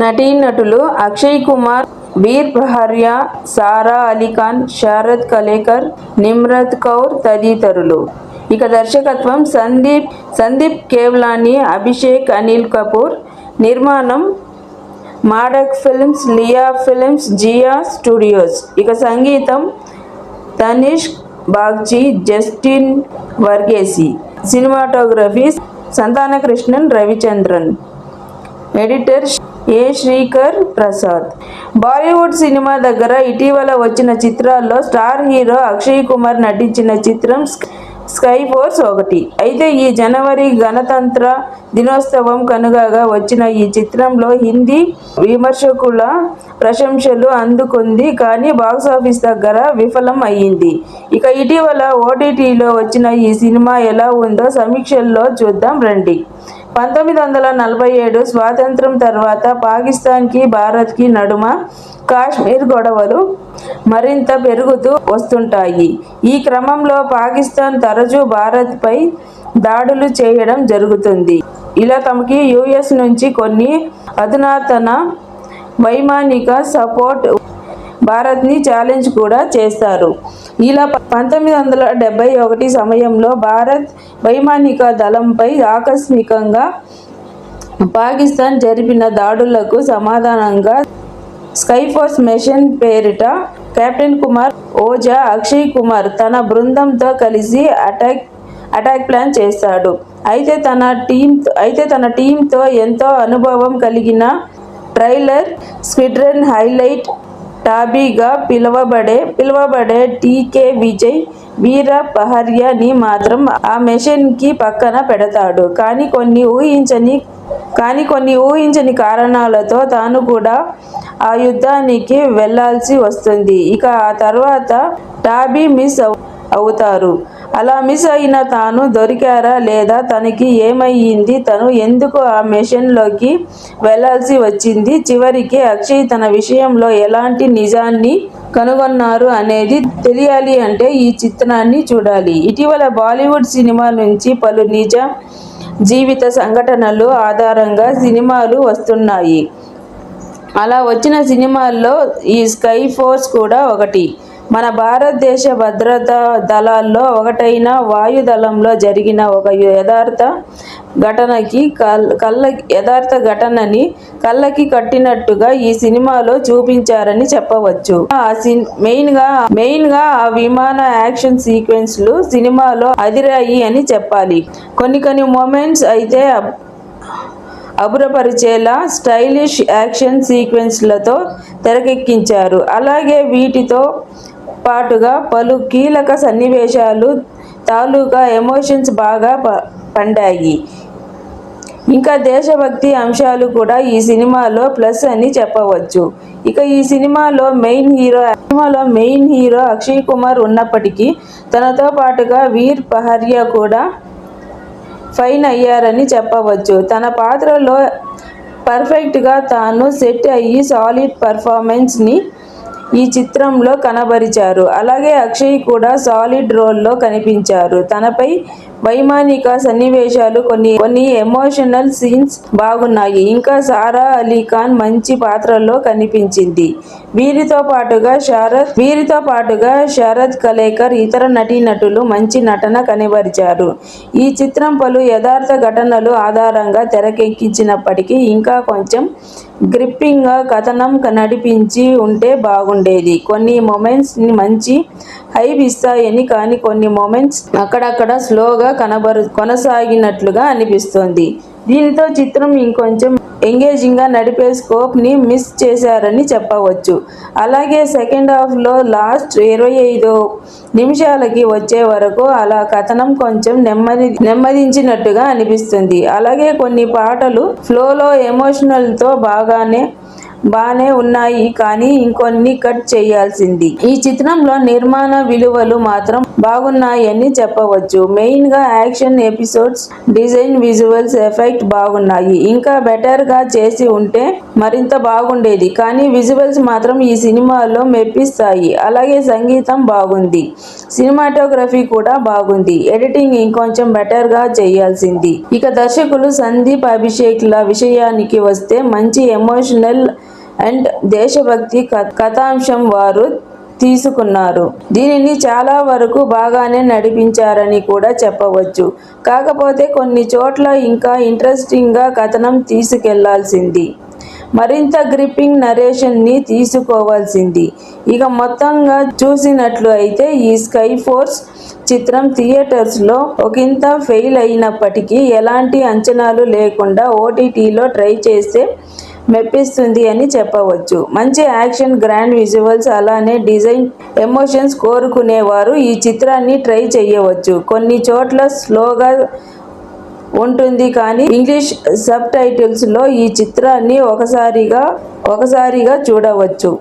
నటీనటులు అక్షయ్ కుమార్, వీర్ పహారియా, సారా అలీ ఖాన్, శరత్ కలేకర్, నిమ్రత్ కౌర్ తదితరులు. ఇక దర్శకత్వం సందీప్ కేవ్లానీ, అభిషేక్ అనిల్ కపూర్. నిర్మాణం మాడక్ ఫిల్మ్స్, లియా ఫిల్మ్స్, జియా స్టూడియోస్. ఇక సంగీతం Tanishk Bagchi, Justin Varghese. Cinematography Santhanakrishnan Ravichandran. Editor A Sreekar Prasad. Bollywood cinema దగ్గర ఇటీవల వచ్చిన చిత్రాల్లో స్టార్ హీరో అక్షయ్ కుమార్ నటించిన చిత్రం స్కై ఫోర్స్ ఒకటి. అయితే ఈ జనవరి గణతంత్ర దినోత్సవం కనుగగా వచ్చిన ఈ చిత్రంలో హిందీ విమర్శకుల ప్రశంసలు అందుకుంది. కానీ బాక్సాఫీస్ దగ్గర విఫలం అయ్యింది. ఇక ఇటీవల ఓటీటీలో వచ్చిన ఈ సినిమా ఎలా ఉందో సమీక్షల్లో చూద్దాం రండి. 1947 స్వాతంత్రం తర్వాత పాకిస్తాన్కి, భారత్కి నడుమ కాశ్మీర్ గొడవలు మరింత పెరుగుతూ వస్తుంటాయి. ఈ క్రమంలో పాకిస్తాన్ తరచూ భారత్పై దాడులు చేయడం జరుగుతుంది. ఇలా తమకి యుఎస్ నుంచి కొన్ని అధునాతన వైమానిక సపోర్ట్ భారత్ని ఛాలెంజ్ కూడా చేస్తారు. ఇలా 1971 సమయంలో భారత్ వైమానిక దళంపై ఆకస్మికంగా పాకిస్తాన్ జరిపిన దాడులకు సమాధానంగా స్కైఫోర్స్ మిషన్ పేరిట కెప్టెన్ కుమార్ ఓజా అక్షయ్ కుమార్ తన బృందంతో కలిసి అటాక్ ప్లాన్ చేశాడు. అయితే తన టీంతో ఎంతో అనుభవం కలిగిన ట్రైలర్ స్క్వాడ్రన్ హైలైట్ టాబీగా పిలువబడే టీకే విజయ్ వీర పహార్యాని మాత్రం ఆ మిషన్కి పక్కన పెడతాడు. కానీ కొన్ని ఊహించని కారణాలతో తాను కూడా ఆ యుద్ధానికి వెళ్లాల్సి వస్తుంది. ఇక ఆ తర్వాత టాబీ మిస్ అవుతారు. అలా మిస్ అయిన తాను దొరికారా లేదా, తనకి ఏమయ్యింది, తను ఎందుకు ఆ మిషన్లోకి వెళ్లాల్సి వచ్చింది, చివరికి అక్షయ్ తన విషయంలో ఎలాంటి నిజాన్ని కనుగొన్నారు అనేది తెలియాలి అంటే ఈ చిత్రాన్ని చూడాలి. ఇటీవల బాలీవుడ్ సినిమా నుంచి పలు నిజ జీవిత సంఘటనలు ఆధారంగా సినిమాలు వస్తున్నాయి. అలా వచ్చిన సినిమాల్లో ఈ స్కై ఫోర్స్ కూడా ఒకటి. మన భారతదేశ భద్రతా దళాల్లో ఒకటైన వాయుదళంలో జరిగిన ఒక యథార్థ ఘటనని కళ్ళకి కట్టినట్టుగా ఈ సినిమాలో చూపించారని చెప్పవచ్చు. మెయిన్గా ఆ విమాన యాక్షన్ సీక్వెన్స్లు సినిమాలో అదిరాయి అని చెప్పాలి. కొన్ని మూమెంట్స్ అయితే అబ్బురపరిచేలా స్టైలిష్ యాక్షన్ సీక్వెన్స్లతో తెరకెక్కించారు. అలాగే వీటితో పాటుగా పలు కీలక సన్నివేశాలు తాలూకా ఎమోషన్స్ బాగా పండాయి. ఇంకా దేశభక్తి అంశాలు కూడా ఈ సినిమాలో ప్లస్ అని చెప్పవచ్చు. ఇక ఈ సినిమాలో మెయిన్ హీరో అక్షయ్ కుమార్ ఉన్నప్పటికీ తనతో పాటుగా వీర్ పహారియా కూడా ఫైన్ అయ్యారని చెప్పవచ్చు. తన పాత్రలో పర్ఫెక్ట్గా తాను సెట్ అయ్యి సాలిడ్ పర్ఫార్మెన్స్ని ఈ చిత్రంలో కనబరిచారు. అలాగే అక్షయ్ కూడా సాలిడ్ రోల్లో కనిపించారు. తనపై వైమానిక సన్నివేశాలు, కొన్ని ఎమోషనల్ సీన్స్ బాగున్నాయి. ఇంకా సారా అలీ ఖాన్ మంచి పాత్రలో కనిపించింది. వీరితో పాటుగా శరత్ కలేకర్, ఇతర నటీనటులు మంచి నటన కనబరిచారు. ఈ చిత్రం పలు యథార్థ ఘటనలు ఆధారంగా తెరకెక్కించినప్పటికీ ఇంకా కొంచెం గ్రిప్పింగ్గా కథనం నడిపించి ఉంటే బాగుండేది. కొన్ని మొమెంట్స్ మంచి హైప్ ఇస్తాయని, కానీ కొన్ని మొమెంట్స్ అక్కడక్కడ స్లోగా కొనసాగినట్లుగా అనిపిస్తోంది. దీనితో చిత్రం ఇంకొంచెం ఎంగేజింగ్గా నడిపే స్కోప్ని మిస్ చేశారని చెప్పవచ్చు. అలాగే సెకండ్ హాఫ్లో లాస్ట్ 25 నిమిషాలకి వచ్చే వరకు అలా కథనం కొంచెం నెమ్మదించినట్టుగా అనిపిస్తుంది. అలాగే కొన్ని పాటలు ఫ్లోలో ఎమోషనల్తో బాగానే బానే ఉన్నాయి కానీ ఇంకొన్ని కట్ చేయాల్సింది. ఈ చిత్రంలో నిర్మాణ విలువలు మాత్రం బాగున్నాయని చెప్పవచ్చు. మెయిన్ గా action episodes, design, visuals effect బాగున్నాయి. ఇంకా బెటర్ గా చేసి ఉంటే మరింత బాగుండేది. కానీ విజువల్స్ మాత్రం ఈ సినిమాలో మెప్పిస్తాయి. అలాగే సంగీతం బాగుంది. సినిమాటోగ్రఫీ కూడా బాగుంది. ఎడిటింగ్ ఇంకొంచెం బెటర్ గా చేయాల్సింది. ఇక దర్శకులు సందీప్ అభిషేక్ ల విషయానికి వస్తే మంచి ఎమోషనల్ అండ్ దేశభక్తి కథాంశం వారు తీసుకున్నారు. దీనిని చాలా వరకు బాగానే నడిపించారని కూడా చెప్పవచ్చు. కాకపోతే కొన్ని చోట్ల ఇంకా ఇంట్రెస్టింగ్ గా కథనం తీసుకెళ్లాల్సింది. మరింత గ్రిప్పింగ్ నరేషన్ ని తీసుకోవాల్సింది. ఇక మొత్తంగా చూసినట్లు అయితే ఈ స్కై ఫోర్స్ చిత్రం థియేటర్స్ లో ఒకంత ఫెయిల్ అయినప్పటికీ ఎలాంటి అంచనాలు లేకుండా ఓటీటీలో ట్రై చేస్తే మెప్పిస్తుంది అని చెప్పవచ్చు. మంచి యాక్షన్, గ్రాండ్ విజువల్స్, అలానే డిజైన్, ఎమోషన్స్ కోరుకునేవారు ఈ చిత్రాన్ని ట్రై చేయవచ్చు. కొన్ని చోట్ల స్లోగా ఉంటుంది కానీ ఇంగ్లీష్ సబ్ టైటిల్స్ లో ఈ చిత్రాన్ని ఒకసారిగా చూడవచ్చు.